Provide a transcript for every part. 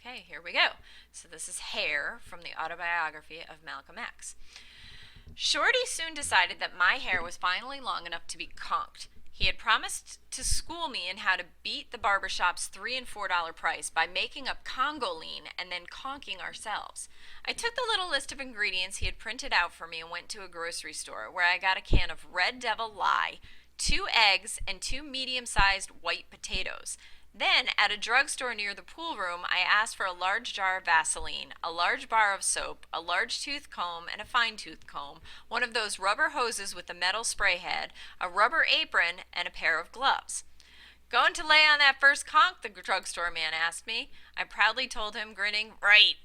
Okay, here we go. So this is Hair from the Autobiography of Malcolm X. Shorty soon decided that my hair was finally long enough to be conked. He had promised to school me in how to beat the barbershop's $3 and $4 price by making up Congoline and then conking ourselves. I took the little list of ingredients he had printed out for me and went to a grocery store where I got a can of Red Devil Lye, 2 eggs, and 2 medium-sized white potatoes. Then, at a drugstore near the pool room, I asked for a large jar of Vaseline, a large bar of soap, a large tooth comb and a fine tooth comb, one of those rubber hoses with a metal spray head, a rubber apron, and a pair of gloves. "Going to lay on that first conk?" the drugstore man asked me. I proudly told him, grinning, "Right."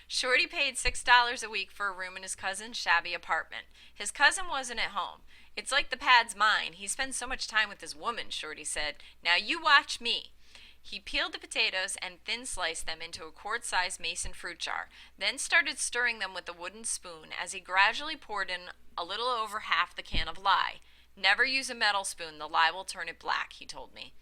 Shorty paid $6 a week for a room in his cousin's shabby apartment. His cousin wasn't at home. "It's like the pad's mine. He spends so much time with his woman," Shorty said. "Now you watch me." He peeled the potatoes and thin sliced them into a quart-sized mason fruit jar, then started stirring them with a wooden spoon as he gradually poured in a little over half the can of lye. "Never use a metal spoon, the lye will turn it black," he told me.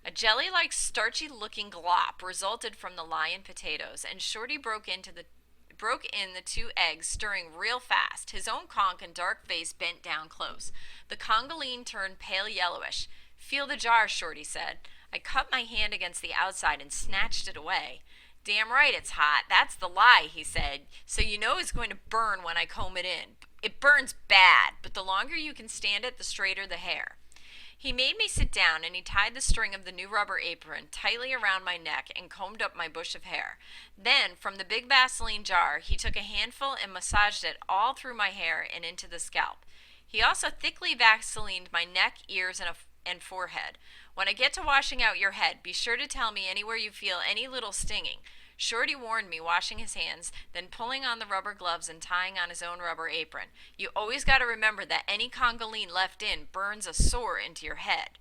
A jelly-like starchy-looking glop resulted from the lye and potatoes, and Shorty broke in the 2 eggs, stirring real fast. His own conch and dark face bent down close. The congoline turned pale yellowish. "Feel the jar," Shorty said. I cut my hand against the outside and snatched it away. "Damn right it's hot. That's the lye," he said. "So you know it's going to burn when I comb it in. It burns bad, but the longer you can stand it, the straighter the hair." He made me sit down, and he tied the string of the new rubber apron tightly around my neck and combed up my bush of hair. Then, from the big Vaseline jar, he took a handful and massaged it all through my hair and into the scalp. He also thickly Vaselined my neck, ears, and forehead. "When I get to washing out your head, be sure to tell me anywhere you feel any little stinging." Shorty warned me, washing his hands, then pulling on the rubber gloves and tying on his own rubber apron. "You always got to remember that any congoline left in burns a sore into your head."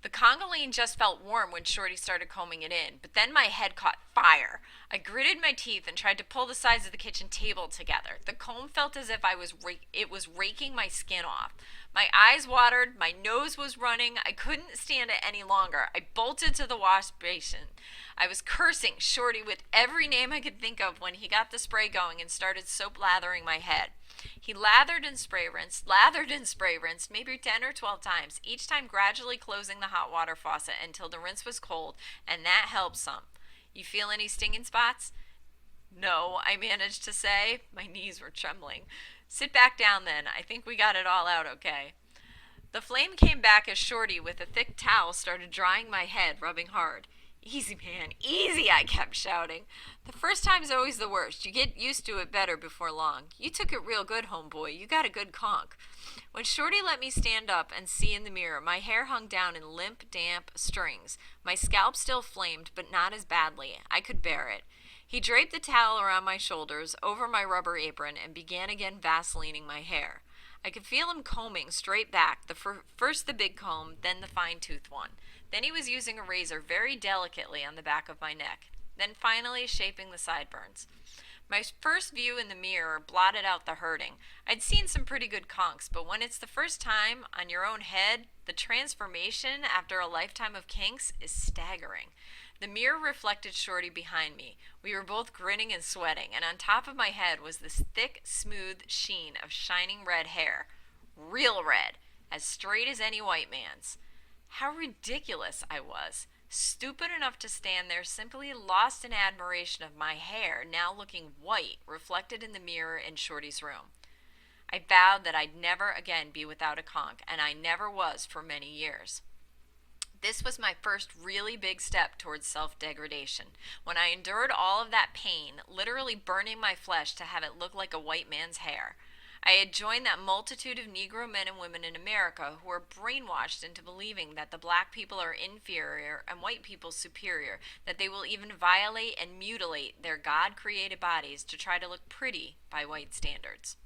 The congoline just felt warm when Shorty started combing it in, but then my head caught fire. I gritted my teeth and tried to pull the sides of the kitchen table together. The comb felt as if it was raking my skin off. My eyes watered, my nose was running. I couldn't stand it any longer. I bolted to the wash basin. I was cursing Shorty with every name I could think of when he got the spray going and started soap lathering my head. He lathered and spray rinsed, maybe 10 or 12 times, each time gradually closing the hot water faucet until the rinse was cold, and that helped some. "You feel any stinging spots?" "No," I managed to say. My knees were trembling. "Sit back down then. I think we got it all out okay." The flame came back as Shorty, with a thick towel, started drying my head, rubbing hard. "Easy, man, easy," I kept shouting. "The first time's always the worst. You get used to it better before long. You took it real good, homeboy. You got a good conk." When Shorty let me stand up and see in the mirror, my hair hung down in limp, damp strings. My scalp still flamed, but not as badly. I could bear it. He draped the towel around my shoulders, over my rubber apron, and began again Vaselining my hair. I could feel him combing straight back, first the big comb, then the fine-toothed one. Then he was using a razor very delicately on the back of my neck, then finally shaping the sideburns. My first view in the mirror blotted out the hurting. I'd seen some pretty good conks, but when it's the first time on your own head, the transformation after a lifetime of kinks is staggering. The mirror reflected Shorty behind me. We were both grinning and sweating, and on top of my head was this thick, smooth sheen of shining red hair. Real red, as straight as any white man's. How ridiculous I was. Stupid enough to stand there, simply lost in admiration of my hair, now looking white, reflected in the mirror in Shorty's room. I vowed that I'd never again be without a conk, and I never was for many years. This was my first really big step towards self-degradation, when I endured all of that pain, literally burning my flesh to have it look like a white man's hair. I had joined that multitude of Negro men and women in America who were brainwashed into believing that the black people are inferior and white people superior, that they will even violate and mutilate their God-created bodies to try to look pretty by white standards.